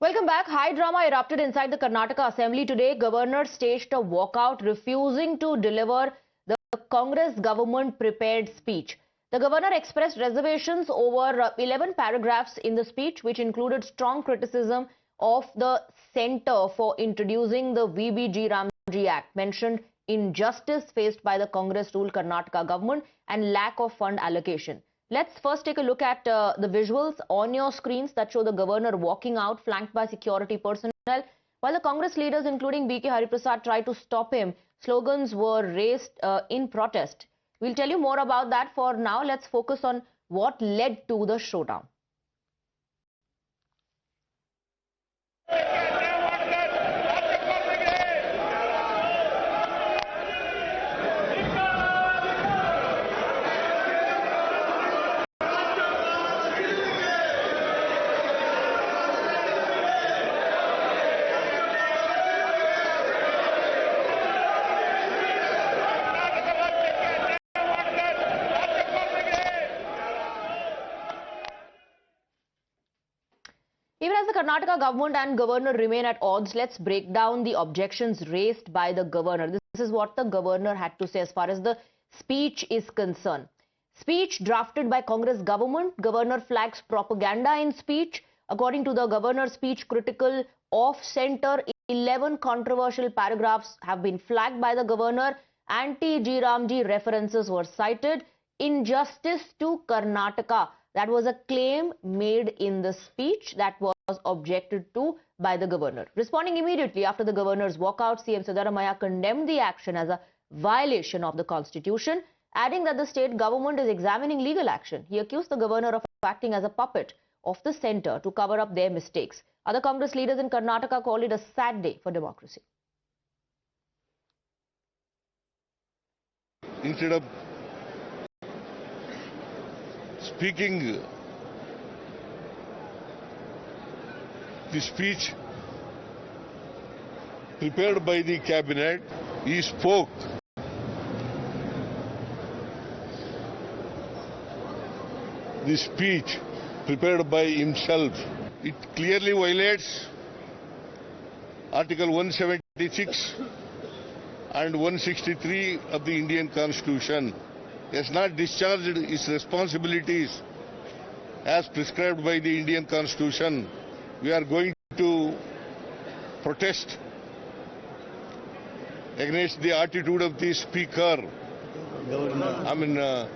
Welcome back. High drama erupted inside the Karnataka Assembly today. Governor staged a walkout, refusing to deliver the Congress government prepared speech. The governor expressed reservations over 11 paragraphs in the speech, which included strong criticism of the centre for introducing the VBG Ramji Act, mentioned injustice faced by the Congress-ruled Karnataka government and lack of fund allocation. Let's first take a look at the visuals on your screens that show the governor walking out, flanked by security personnel. While the Congress leaders, including B.K. Hariprasad, tried to stop him, slogans were raised in protest. We'll tell you more about that. For now, let's focus on what led to the showdown. Even as the Karnataka government and governor remain at odds, let's break down the objections raised by the governor. This is what the governor had to say as far as the speech is concerned. Speech drafted by Congress government. Governor flags propaganda in speech. According to the governor's speech, critical of centre, 11 controversial paragraphs have been flagged by the governor. Anti-G Ramji references were cited. Injustice to Karnataka. That was a claim made in the speech that was objected to by the governor. Responding immediately after the governor's walkout, CM Siddaramaiah condemned the action as a violation of the constitution, adding that the state government is examining legal action. He accused the governor of acting as a puppet of the centre to cover up their mistakes. Other Congress leaders in Karnataka called it a sad day for democracy. Instead of speaking the speech prepared by the cabinet, he spoke. The speech prepared by himself. It clearly violates Article 176 and 163 of the Indian Constitution. He has not discharged his responsibilities as prescribed by the Indian Constitution. We are going to protest against the attitude of the speaker. Governor,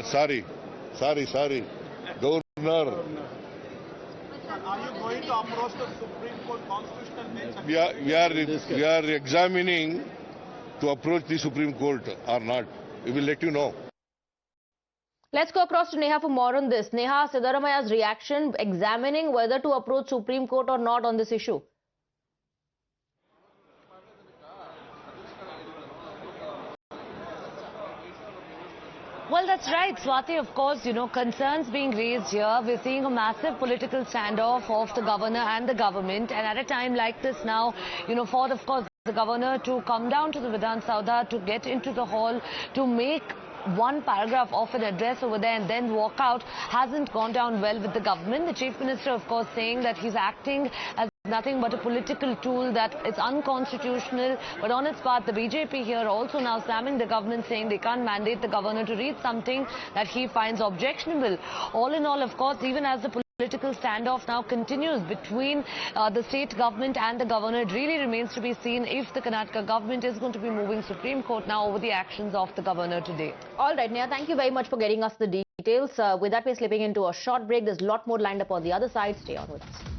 sorry. Governor. Are you going to approach the Supreme Court constitutional bench? We are examining to approach the Supreme Court or not. We will let you know. Let's go across to Neha for more on this. Neha, Siddaramaiah's reaction, examining whether to approach Supreme Court or not on this issue. Well, that's right, Swati. Of course, concerns being raised here. We're seeing a massive political standoff of the governor and the government. And at a time like this now, for, of course, the governor to come down to the Vidhan Soudha, to get into the hall, to make one paragraph of an address over there and then walk out hasn't gone down well with the government. The Chief Minister, of course, saying that he's acting as nothing but a political tool, that it's unconstitutional. But on its part, the BJP here also now slamming the government, saying they can't mandate the governor to read something that he finds objectionable. All in all, of course, even as the political standoff now continues between the state government and the governor, it really remains to be seen if the Karnataka government is going to be moving Supreme Court now over the actions of the governor today. All right, Neha, thank you very much for getting us the details. With that, we're slipping into a short break. There's a lot more lined up on the other side. Stay on with us.